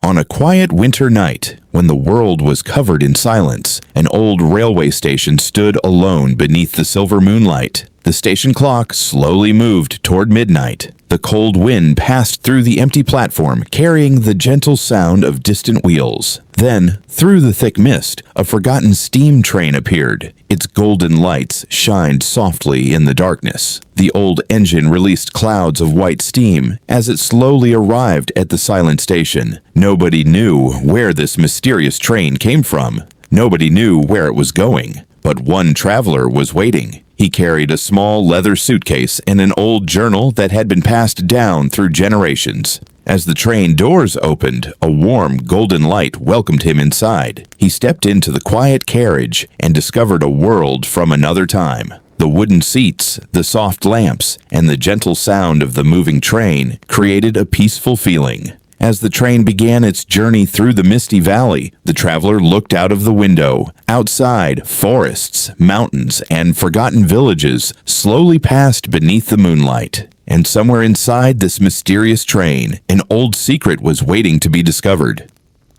On a quiet winter night, when the world was covered in silence, an old railway station stood alone beneath the silver moonlight. The station clock slowly moved toward midnight. The cold wind passed through the empty platform, carrying the gentle sound of distant wheels. Then, through the thick mist, a forgotten steam train appeared. Its golden lights shined softly in the darkness. The old engine released clouds of white steam as it slowly arrived at the silent station. Nobody knew where this mysterious train came from. Nobody knew where it was going. But one traveler was waiting. He carried a small leather suitcase and an old journal that had been passed down through generations. As the train doors opened, a warm golden light welcomed him inside. He stepped into the quiet carriage and discovered a world from another time. The wooden seats, the soft lamps, and the gentle sound of the moving train created a peaceful feeling. As the train began its journey through the misty valley, the traveler looked out of the window. Outside, forests, mountains, and forgotten villages slowly passed beneath the moonlight. And somewhere inside this mysterious train, an old secret was waiting to be discovered.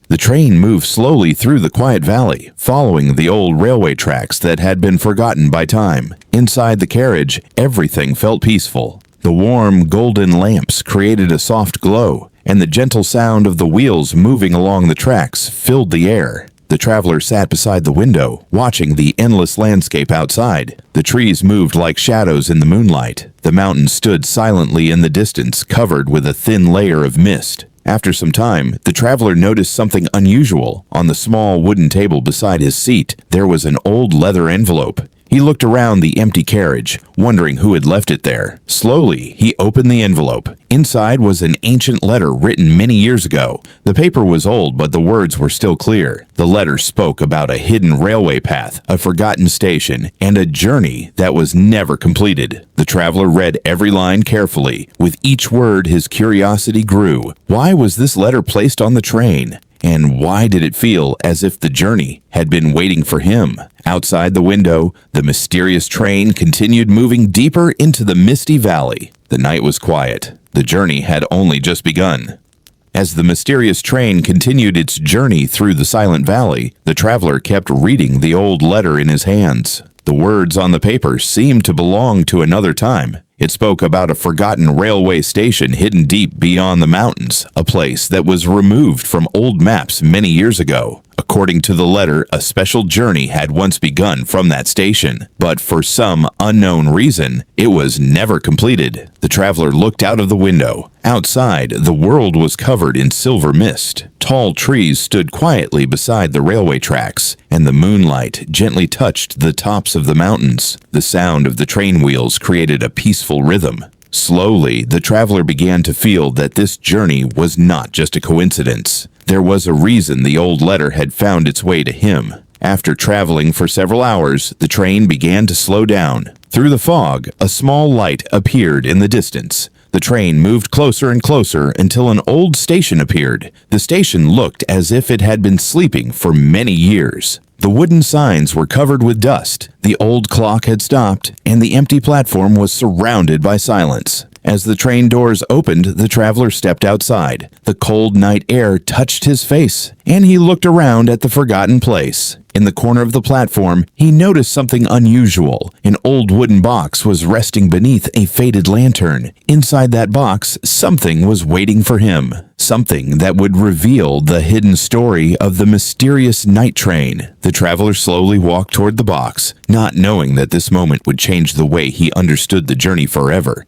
The train moved slowly through the quiet valley, following the old railway tracks that had been forgotten by time. Inside the carriage, everything felt peaceful. The warm, golden lamps created a soft glow, and the gentle sound of the wheels moving along the tracks filled the air. The traveler sat beside the window, watching the endless landscape outside. The trees moved like shadows in the moonlight. The mountains stood silently in the distance, covered with a thin layer of mist. After some time, the traveler noticed something unusual. On the small wooden table beside his seat, there was an old leather envelope. He looked around the empty carriage, wondering who had left it there. Slowly, he opened the envelope. Inside was an ancient letter written many years ago. The paper was old, but the words were still clear. The letter spoke about a hidden railway path, a forgotten station, and a journey that was never completed. The traveler read every line carefully. With each word, his curiosity grew. Why was this letter placed on the train? And why did it feel as if the journey had been waiting for him? Outside the window, the mysterious train continued moving deeper into the misty valley. The night was quiet. The journey had only just begun. As the mysterious train continued its journey through the silent valley, the traveler kept reading the old letter in his hands. The words on the paper seemed to belong to another time. It spoke about a forgotten railway station hidden deep beyond the mountains, a place that was removed from old maps many years ago. According to the letter, a special journey had once begun from that station, but for some unknown reason, it was never completed. The traveler looked out of the window. Outside, the world was covered in silver mist. Tall trees stood quietly beside the railway tracks, and the moonlight gently touched the tops of the mountains. The sound of the train wheels created a peaceful rhythm. Slowly, the traveler began to feel that this journey was not just a coincidence. There was a reason the old letter had found its way to him. After traveling for several hours, the train began to slow down. Through the fog, a small light appeared in the distance. The train moved closer and closer until an old station appeared. The station looked as if it had been sleeping for many years. The wooden signs were covered with dust. The old clock had stopped, and the empty platform was surrounded by silence. As the train doors opened, the traveler stepped outside. The cold night air touched his face, and he looked around at the forgotten place. In the corner of the platform, he noticed something unusual. An old wooden box was resting beneath a faded lantern. Inside that box, something was waiting for him. Something that would reveal the hidden story of the mysterious night train. The traveler slowly walked toward the box, not knowing that this moment would change the way he understood the journey forever.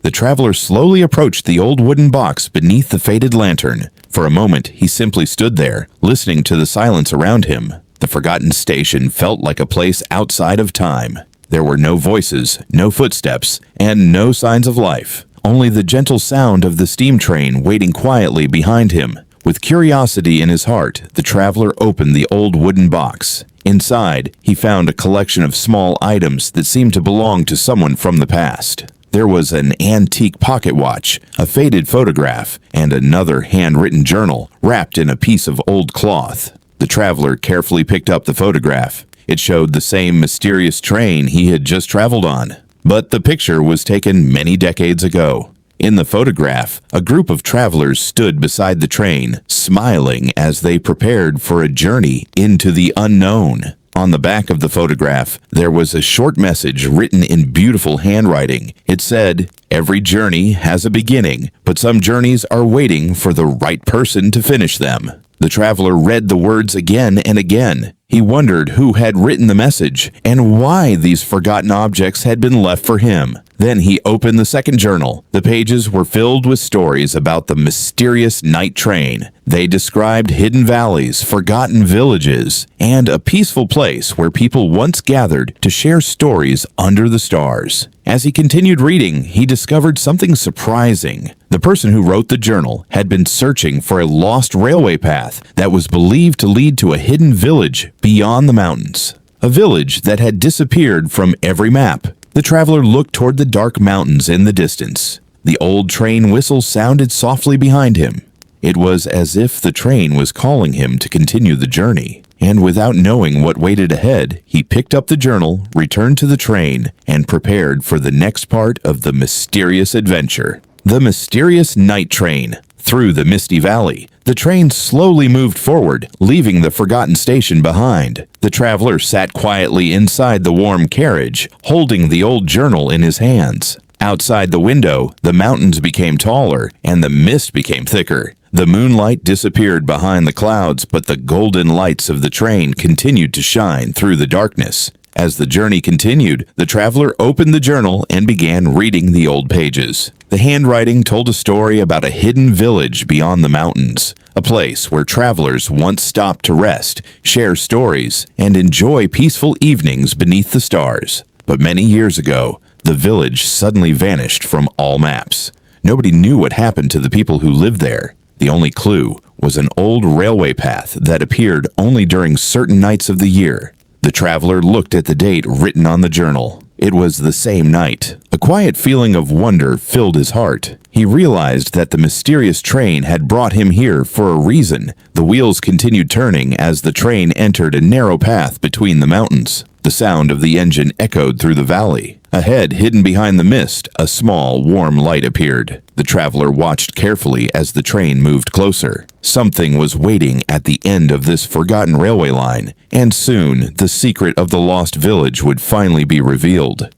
The traveler slowly approached the old wooden box beneath the faded lantern. For a moment, he simply stood there, listening to the silence around him. The forgotten station felt like a place outside of time. There were no voices, no footsteps, and no signs of life. Only the gentle sound of the steam train waiting quietly behind him. With curiosity in his heart, the traveler opened the old wooden box. Inside, he found a collection of small items that seemed to belong to someone from the past. There was an antique pocket watch, a faded photograph, and another handwritten journal wrapped in a piece of old cloth. The traveler carefully picked up the photograph. It showed the same mysterious train he had just traveled on. But the picture was taken many decades ago. In the photograph, a group of travelers stood beside the train, smiling as they prepared for a journey into the unknown. On the back of the photograph, there was a short message written in beautiful handwriting. It said, "Every journey has a beginning, but some journeys are waiting for the right person to finish them." The traveler read the words again and again. He wondered who had written the message and why these forgotten objects had been left for him. Then he opened the second journal. The pages were filled with stories about the mysterious night train. They described hidden valleys, forgotten villages, and a peaceful place where people once gathered to share stories under the stars. As he continued reading, he discovered something surprising. The person who wrote the journal had been searching for a lost railway path that was believed to lead to a hidden village beyond the mountains. A village that had disappeared from every map. The traveler looked toward the dark mountains in the distance. The old train whistle sounded softly behind him. It was as if the train was calling him to continue the journey. And without knowing what waited ahead, he picked up the journal, returned to the train, and prepared for the next part of the mysterious adventure. The mysterious night train. Through the misty valley, the train slowly moved forward, leaving the forgotten station behind. The traveler sat quietly inside the warm carriage, holding the old journal in his hands. Outside the window, the mountains became taller and the mist became thicker. The moonlight disappeared behind the clouds, but the golden lights of the train continued to shine through the darkness. As the journey continued, the traveler opened the journal and began reading the old pages. The handwriting told a story about a hidden village beyond the mountains, a place where travelers once stopped to rest, share stories, and enjoy peaceful evenings beneath the stars. But many years ago, the village suddenly vanished from all maps. Nobody knew what happened to the people who lived there. The only clue was an old railway path that appeared only during certain nights of the year. The traveler looked at the date written on the journal. It was the same night. A quiet feeling of wonder filled his heart. He realized that the mysterious train had brought him here for a reason. The wheels continued turning as the train entered a narrow path between the mountains. The sound of the engine echoed through the valley. Ahead, hidden behind the mist, a small, warm light appeared. The traveler watched carefully as the train moved closer. Something was waiting at the end of this forgotten railway line, and soon the secret of the lost village would finally be revealed.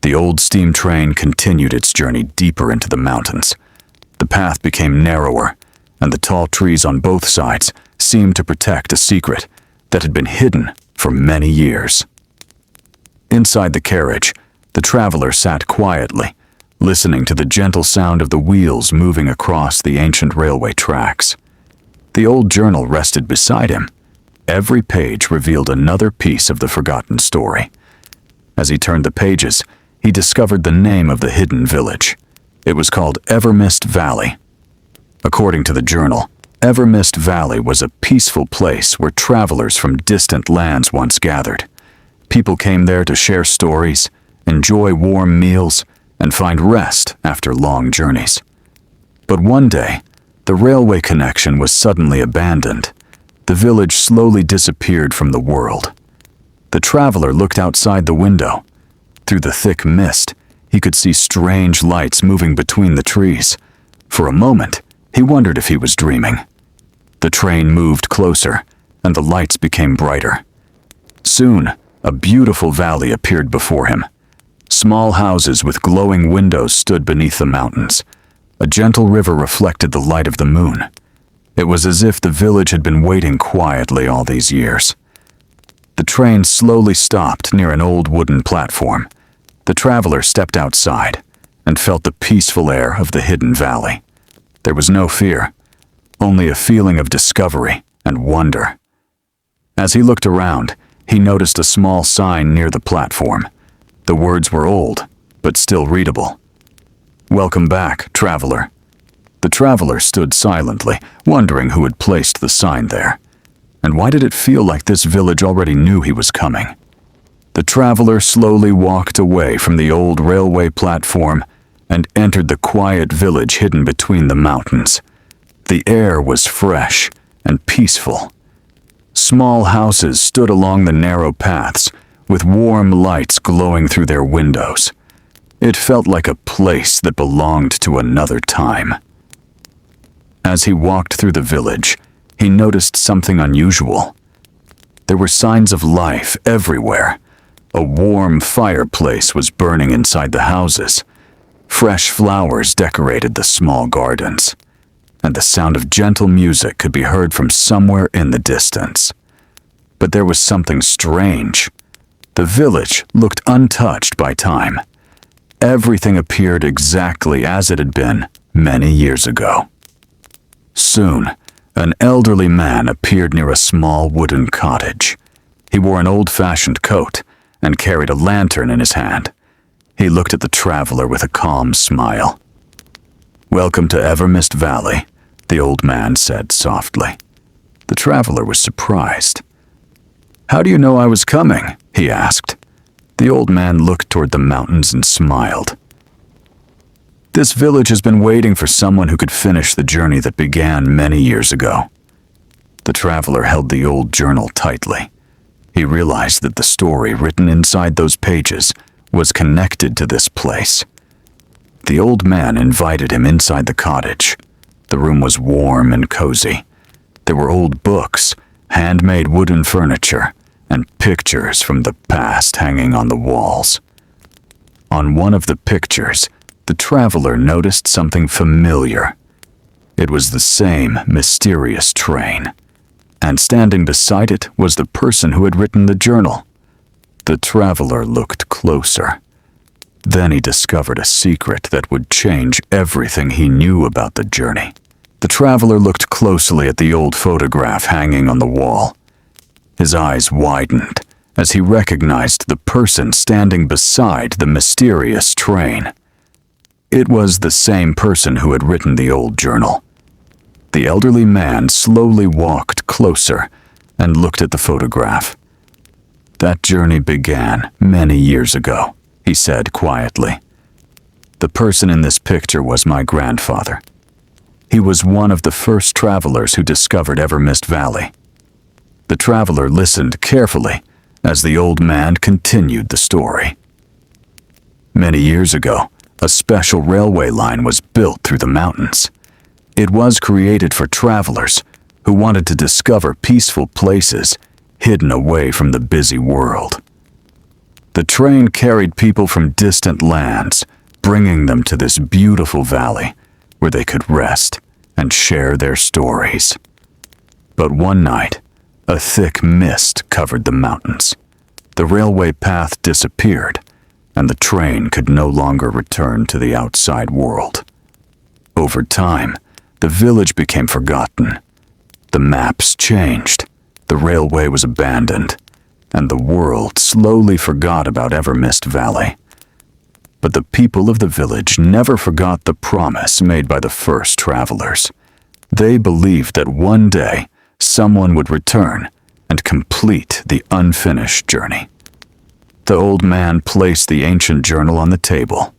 The old steam train continued its journey deeper into the mountains. The path became narrower, and the tall trees on both sides seemed to protect a secret that had been hidden for many years. Inside the carriage, the traveler sat quietly, listening to the gentle sound of the wheels moving across the ancient railway tracks. The old journal rested beside him. Every page revealed another piece of the forgotten story. As he turned the pages, he discovered the name of the hidden village. It was called Evermist Valley. According to the journal, Evermist Valley was a peaceful place where travelers from distant lands once gathered. People came there to share stories, enjoy warm meals, and find rest after long journeys. But one day, the railway connection was suddenly abandoned. The village slowly disappeared from the world. The traveler looked outside the window. Through the thick mist, he could see strange lights moving between the trees. For a moment, he wondered if he was dreaming. The train moved closer, and the lights became brighter. Soon, a beautiful valley appeared before him. Small houses with glowing windows stood beneath the mountains. A gentle river reflected the light of the moon. It was as if the village had been waiting quietly all these years. The train slowly stopped near an old wooden platform. The traveler stepped outside and felt the peaceful air of the hidden valley. There was no fear, only a feeling of discovery and wonder. As he looked around, he noticed a small sign near the platform. The words were old, but still readable. "Welcome back, traveler." The traveler stood silently, wondering who had placed the sign there. And why did it feel like this village already knew he was coming? The traveler slowly walked away from the old railway platform and entered the quiet village hidden between the mountains. The air was fresh and peaceful. Small houses stood along the narrow paths, with warm lights glowing through their windows. It felt like a place that belonged to another time. As he walked through the village, he noticed something unusual. There were signs of life everywhere. A warm fireplace was burning inside the houses. Fresh flowers decorated the small gardens, and the sound of gentle music could be heard from somewhere in the distance. But there was something strange. The village looked untouched by time. Everything appeared exactly as it had been many years ago. Soon, an elderly man appeared near a small wooden cottage. He wore an old-fashioned coat and carried a lantern in his hand. He looked at the traveler with a calm smile. "Welcome to Evermist Valley," the old man said softly. The traveler was surprised. "How do you know I was coming?" he asked. The old man looked toward the mountains and smiled. "This village has been waiting for someone who could finish the journey that began many years ago." The traveler held the old journal tightly. He realized that the story written inside those pages was connected to this place. The old man invited him inside the cottage. The room was warm and cozy. There were old books, handmade wooden furniture, and pictures from the past hanging on the walls. On one of the pictures, the traveler noticed something familiar. It was the same mysterious train, and standing beside it was the person who had written the journal. The traveler looked closer. Then he discovered a secret that would change everything he knew about the journey. The traveler looked closely at the old photograph hanging on the wall. His eyes widened as he recognized the person standing beside the mysterious train. It was the same person who had written the old journal. The elderly man slowly walked closer and looked at the photograph. "That journey began many years ago," he said quietly. "The person in this picture was my grandfather. He was one of the first travelers who discovered Evermist Valley." The traveler listened carefully as the old man continued the story. Many years ago, a special railway line was built through the mountains. It was created for travelers who wanted to discover peaceful places hidden away from the busy world. The train carried people from distant lands, bringing them to this beautiful valley where they could rest and share their stories. But one night, a thick mist covered the mountains. The railway path disappeared, and the train could no longer return to the outside world. Over time, the village became forgotten. The maps changed, the railway was abandoned, and the world slowly forgot about Evermist Valley. But the people of the village never forgot the promise made by the first travelers. They believed that one day someone would return and complete the unfinished journey. The old man placed the ancient journal on the table.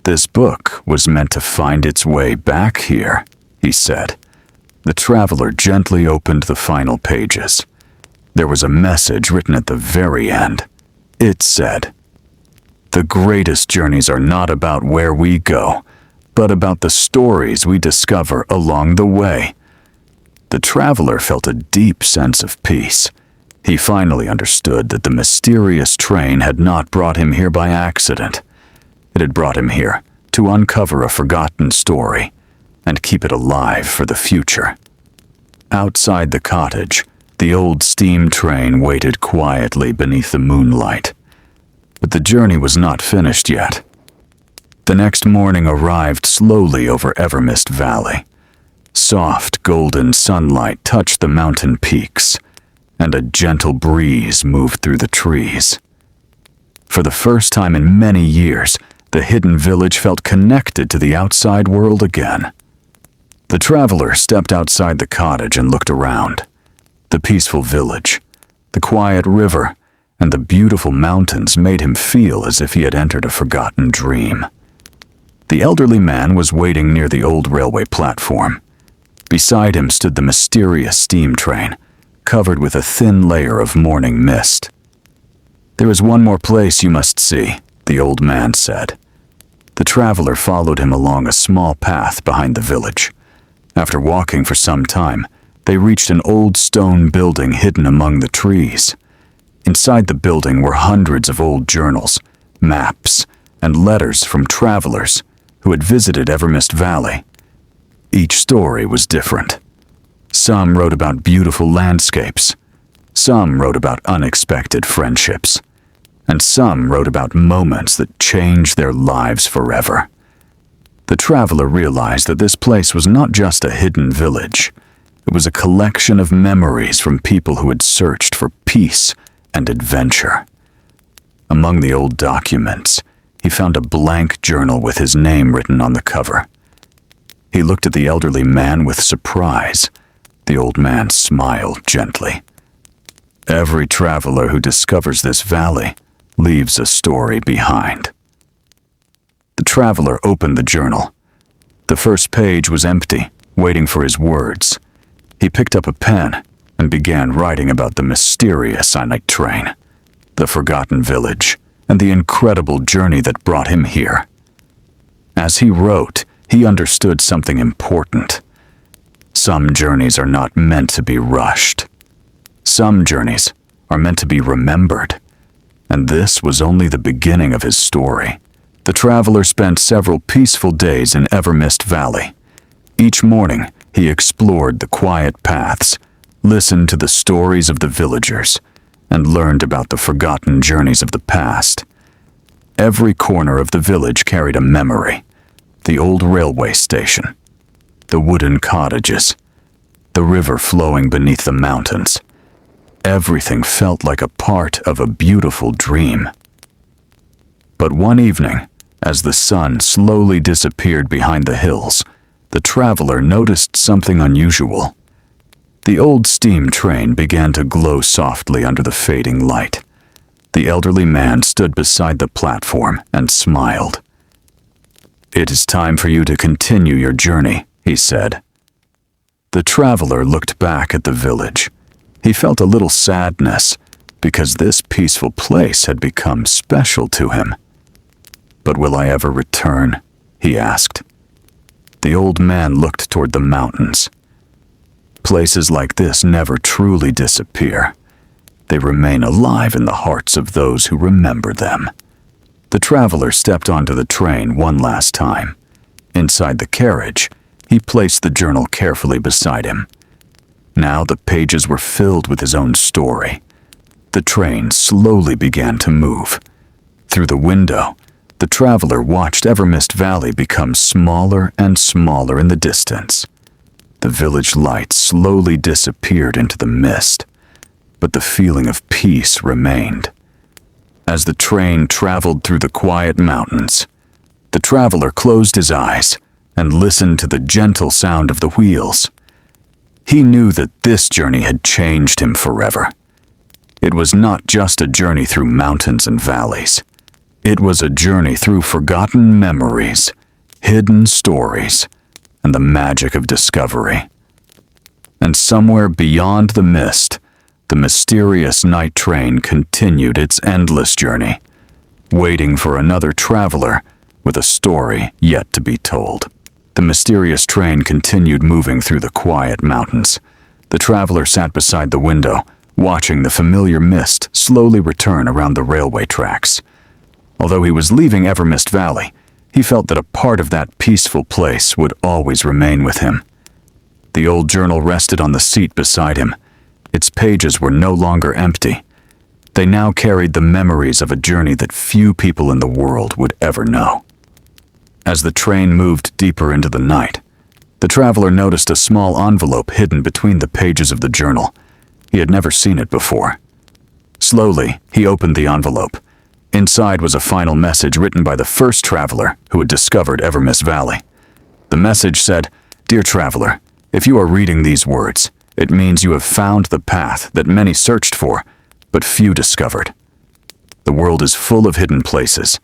"This book was meant to find its way back here," he said. The traveler gently opened the final pages. There was a message written at the very end. It said, "The greatest journeys are not about where we go, but about the stories we discover along the way." The traveler felt a deep sense of peace. He finally understood that the mysterious train had not brought him here by accident. It had brought him here to uncover a forgotten story and keep it alive for the future. Outside the cottage, the old steam train waited quietly beneath the moonlight. But the journey was not finished yet. The next morning arrived slowly over Evermist Valley. Soft golden sunlight touched the mountain peaks, and a gentle breeze moved through the trees. For the first time in many years, the hidden village felt connected to the outside world again. The traveler stepped outside the cottage and looked around. The peaceful village, the quiet river, and the beautiful mountains made him feel as if he had entered a forgotten dream. The elderly man was waiting near the old railway platform. Beside him stood the mysterious steam train, covered with a thin layer of morning mist. "There is one more place you must see," the old man said. The traveler followed him along a small path behind the village. After walking for some time, they reached an old stone building hidden among the trees. Inside the building were hundreds of old journals, maps, and letters from travelers who had visited Evermist Valley. Each story was different. Some wrote about beautiful landscapes, some wrote about unexpected friendships, and some wrote about moments that changed their lives forever. The traveler realized that this place was not just a hidden village. It was a collection of memories from people who had searched for peace and adventure. Among the old documents, he found a blank journal with his name written on the cover. He looked at the elderly man with surprise. The old man smiled gently. Every traveler who discovers this valley leaves a story behind. The traveler opened the journal. The first page was empty, waiting for his words. He picked up a pen and began writing about the mysterious night train, the forgotten village, and the incredible journey that brought him here. As he wrote, he understood something important. Some journeys are not meant to be rushed. Some journeys are meant to be remembered. And this was only the beginning of his story. The traveler spent several peaceful days in Evermist Valley. Each morning, he explored the quiet paths, listened to the stories of the villagers, and learned about the forgotten journeys of the past. Every corner of the village carried a memory. The old railway station, the wooden cottages, the river flowing beneath the mountains. Everything felt like a part of a beautiful dream. But one evening, as the sun slowly disappeared behind the hills, the traveler noticed something unusual. The old steam train began to glow softly under the fading light. The elderly man stood beside the platform and smiled. "It is time for you to continue your journey," he said. The traveler looked back at the village. He felt a little sadness because this peaceful place had become special to him. "But will I ever return?" he asked. The old man looked toward the mountains. Places like this never truly disappear. They remain alive in the hearts of those who remember them. The traveler stepped onto the train one last time. Inside the carriage, he placed the journal carefully beside him. Now the pages were filled with his own story. The train slowly began to move. Through the window, the traveler watched Evermist Valley become smaller and smaller in the distance. The village lights slowly disappeared into the mist, but the feeling of peace remained. As the train traveled through the quiet mountains, the traveler closed his eyes and listened to the gentle sound of the wheels. He knew that this journey had changed him forever. It was not just a journey through mountains and valleys. It was a journey through forgotten memories, hidden stories, and the magic of discovery. And somewhere beyond the mist, the mysterious night train continued its endless journey, waiting for another traveler with a story yet to be told. The mysterious train continued moving through the quiet mountains. The traveler sat beside the window, watching the familiar mist slowly return around the railway tracks. Although he was leaving Evermist Valley, he felt that a part of that peaceful place would always remain with him. The old journal rested on the seat beside him. Its pages were no longer empty. They now carried the memories of a journey that few people in the world would ever know. As the train moved deeper into the night, the traveler noticed a small envelope hidden between the pages of the journal. He had never seen it before. Slowly, he opened the envelope. Inside was a final message written by the first traveler who had discovered Evermist Valley. The message said, "Dear traveler, if you are reading these words, it means you have found the path that many searched for, but few discovered. The world is full of hidden places,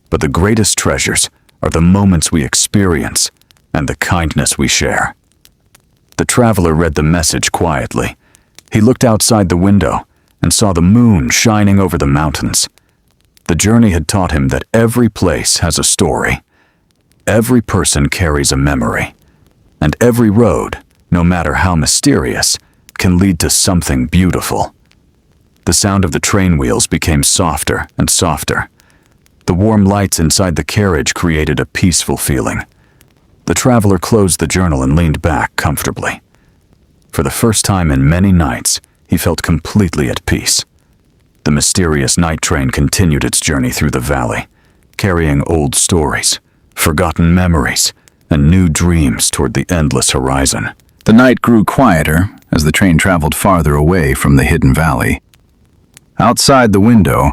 but the greatest treasures are the moments we experience and the kindness we share." The traveler read the message quietly. He looked outside the window and saw the moon shining over the mountains. The journey had taught him that every place has a story, every person carries a memory, and every road, no matter how mysterious, can lead to something beautiful. The sound of the train wheels became softer and softer. The warm lights inside the carriage created a peaceful feeling. The traveler closed the journal and leaned back comfortably. For the first time in many nights, he felt completely at peace. The mysterious night train continued its journey through the valley, carrying old stories, forgotten memories, and new dreams toward the endless horizon. The night grew quieter as the train traveled farther away from the hidden valley. Outside the window,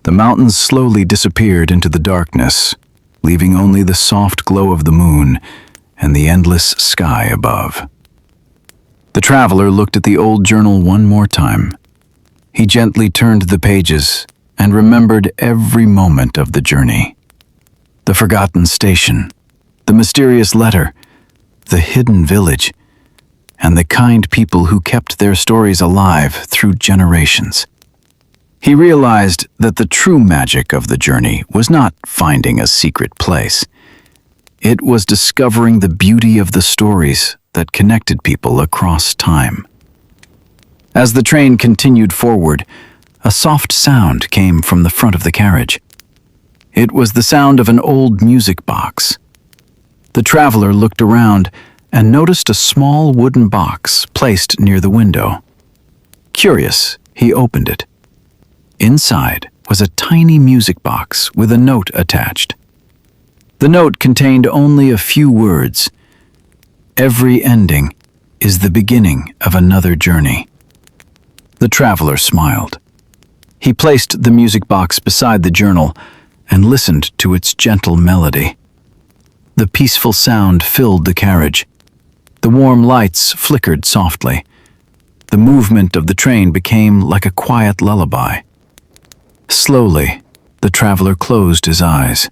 the mountains slowly disappeared into the darkness, leaving only the soft glow of the moon and the endless sky above. The traveler looked at the old journal one more time. He gently turned the pages and remembered every moment of the journey. The forgotten station, the mysterious letter, the hidden village, and the kind people who kept their stories alive through generations. He realized that the true magic of the journey was not finding a secret place. It was discovering the beauty of the stories that connected people across time. As the train continued forward, a soft sound came from the front of the carriage. It was the sound of an old music box. The traveler looked around and noticed a small wooden box placed near the window. Curious, he opened it. Inside was a tiny music box with a note attached. The note contained only a few words. Every ending is the beginning of another journey. The traveler smiled. He placed the music box beside the journal and listened to its gentle melody. The peaceful sound filled the carriage. The warm lights flickered softly. The movement of the train became like a quiet lullaby. Slowly, the traveler closed his eyes.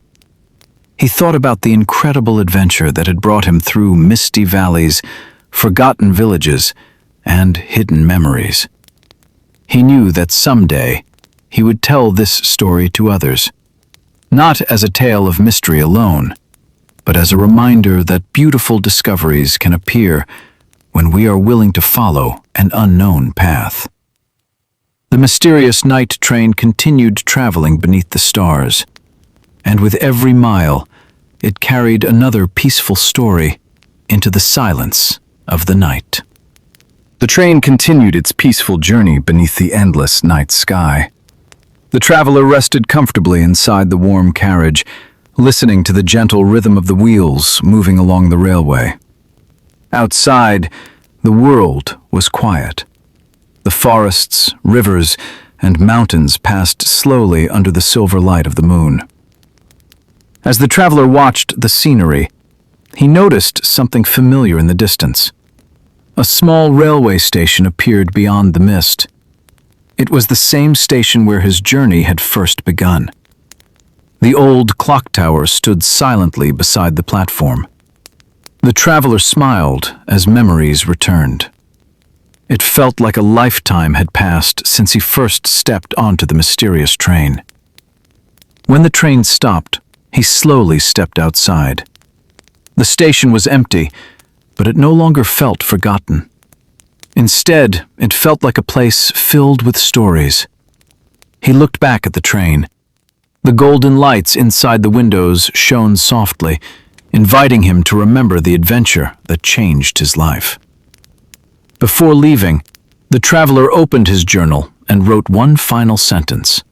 He thought about the incredible adventure that had brought him through misty valleys, forgotten villages, and hidden memories. He knew that someday he would tell this story to others, not as a tale of mystery alone, but as a reminder that beautiful discoveries can appear when we are willing to follow an unknown path. The mysterious night train continued traveling beneath the stars, and with every mile, it carried another peaceful story into the silence of the night. The train continued its peaceful journey beneath the endless night sky. The traveler rested comfortably inside the warm carriage, listening to the gentle rhythm of the wheels moving along the railway. Outside, the world was quiet. The forests, rivers, and mountains passed slowly under the silver light of the moon. As the traveler watched the scenery, he noticed something familiar in the distance. A small railway station appeared beyond the mist. It was the same station where his journey had first begun. The old clock tower stood silently beside the platform. The traveler smiled as memories returned. It felt like a lifetime had passed since he first stepped onto the mysterious train. When the train stopped, he slowly stepped outside. The station was empty, but it no longer felt forgotten. Instead, it felt like a place filled with stories. He looked back at the train. The golden lights inside the windows shone softly, inviting him to remember the adventure that changed his life. Before leaving, the traveler opened his journal and wrote one final sentence.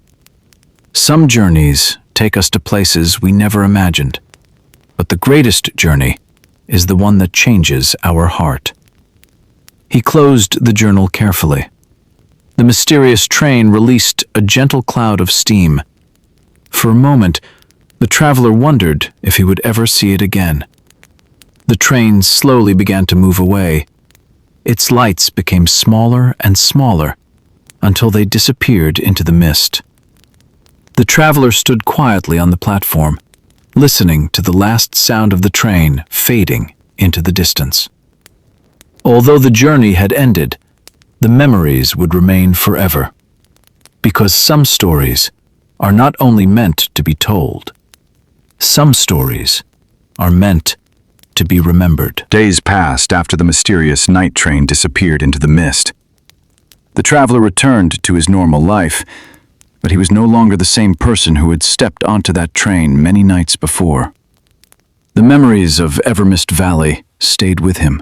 Some journeys take us to places we never imagined, but the greatest journey is the one that changes our heart. He closed the journal carefully. The mysterious train released a gentle cloud of steam. For a moment, the traveler wondered if he would ever see it again. The train slowly began to move away. Its lights became smaller and smaller until they disappeared into the mist. The traveler stood quietly on the platform, listening to the last sound of the train fading into the distance. Although the journey had ended, the memories would remain forever, because some stories are not only meant to be told. Some stories are meant to be remembered. Days passed after the mysterious night train disappeared into the mist. The traveler returned to his normal life, but he was no longer the same person who had stepped onto that train many nights before. The memories of Evermist Valley stayed with him.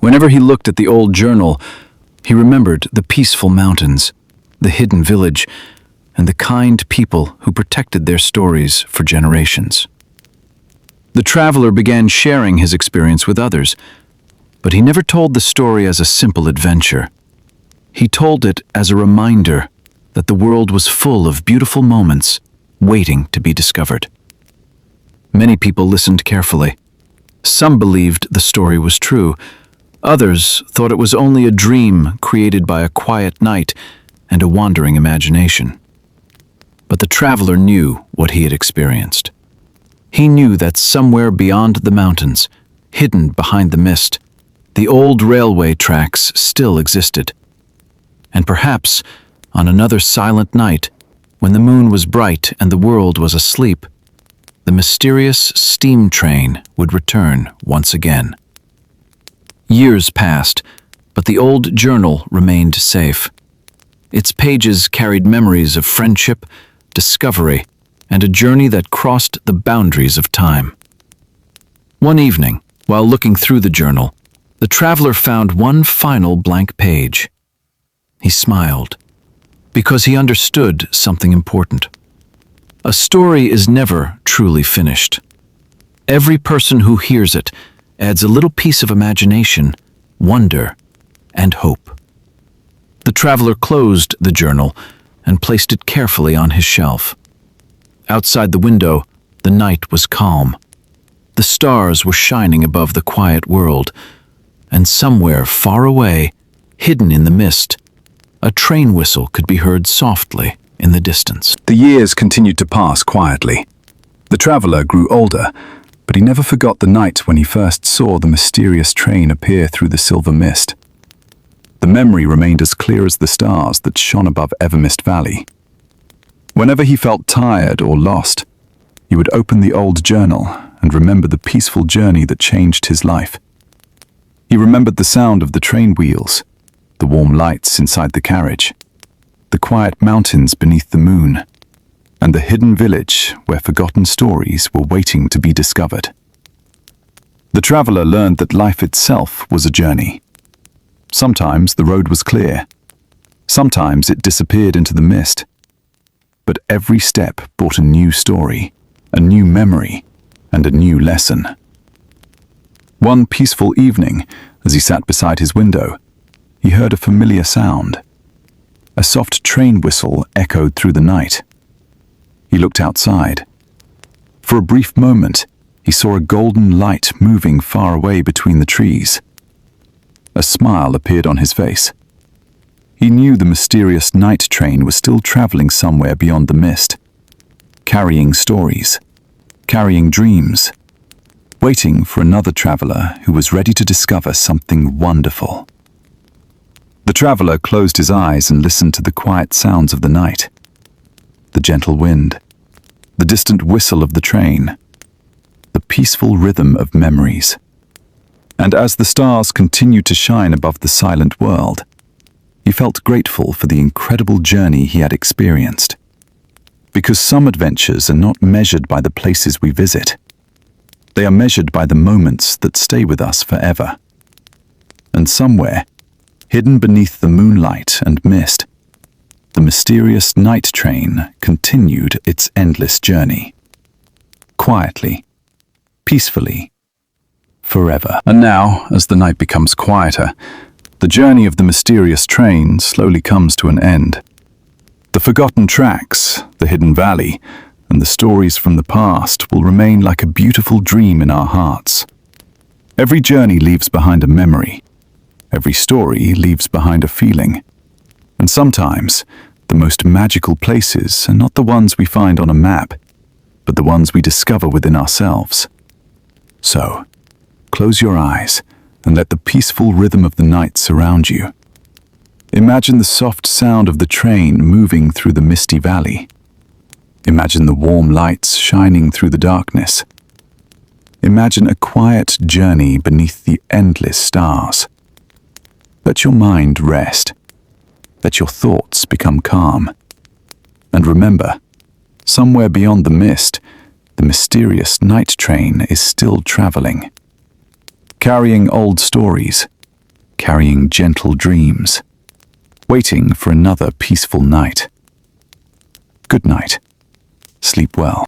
Whenever he looked at the old journal, he remembered the peaceful mountains, the hidden village, and the kind people who protected their stories for generations. The traveler began sharing his experience with others, but he never told the story as a simple adventure. He told it as a reminder that the world was full of beautiful moments waiting to be discovered. Many people listened carefully. Some believed the story was true. Others thought it was only a dream created by a quiet night and a wandering imagination. But the traveler knew what he had experienced. He knew that somewhere beyond the mountains, hidden behind the mist, the old railway tracks still existed. And perhaps, on another silent night, when the moon was bright and the world was asleep, the mysterious steam train would return once again. Years passed, but the old journal remained safe. Its pages carried memories of friendship, discovery, and a journey that crossed the boundaries of time. One evening, while looking through the journal, the traveler found one final blank page. He smiled, because he understood something important. A story is never truly finished. Every person who hears it adds a little piece of imagination, wonder, and hope. The traveler closed the journal and placed it carefully on his shelf. Outside the window, the night was calm. The stars were shining above the quiet world, and somewhere far away, hidden in the mist, a train whistle could be heard softly in the distance. The years continued to pass quietly. The traveler grew older, but he never forgot the night when he first saw the mysterious train appear through the silver mist. The memory remained as clear as the stars that shone above Evermist Valley. Whenever he felt tired or lost, he would open the old journal and remember the peaceful journey that changed his life. He remembered the sound of the train wheels, the warm lights inside the carriage, the quiet mountains beneath the moon, and the hidden village where forgotten stories were waiting to be discovered. The traveler learned that life itself was a journey. Sometimes the road was clear. Sometimes it disappeared into the mist. But every step brought a new story, a new memory, and a new lesson. One peaceful evening, as he sat beside his window, he heard a familiar sound. A soft train whistle echoed through the night. He looked outside. For a brief moment, he saw a golden light moving far away between the trees. A smile appeared on his face. He knew the mysterious night train was still traveling somewhere beyond the mist, carrying stories, carrying dreams, waiting for another traveler who was ready to discover something wonderful. The traveler closed his eyes and listened to the quiet sounds of the night. The gentle wind, the distant whistle of the train, the peaceful rhythm of memories. And as the stars continued to shine above the silent world, he felt grateful for the incredible journey he had experienced. Because some adventures are not measured by the places we visit. They are measured by the moments that stay with us forever. And somewhere, hidden beneath the moonlight and mist, the mysterious night train continued its endless journey. Quietly, peacefully, forever. And now, as the night becomes quieter, the journey of the mysterious train slowly comes to an end. The forgotten tracks, the hidden valley, and the stories from the past will remain like a beautiful dream in our hearts. Every journey leaves behind a memory. Every story leaves behind a feeling. And sometimes, the most magical places are not the ones we find on a map, but the ones we discover within ourselves. So, close your eyes and let the peaceful rhythm of the night surround you. Imagine the soft sound of the train moving through the misty valley. Imagine the warm lights shining through the darkness. Imagine a quiet journey beneath the endless stars. Let your mind rest. Let your thoughts become calm. And remember, somewhere beyond the mist, the mysterious night train is still traveling, carrying old stories, carrying gentle dreams, waiting for another peaceful night. Good night. Sleep well.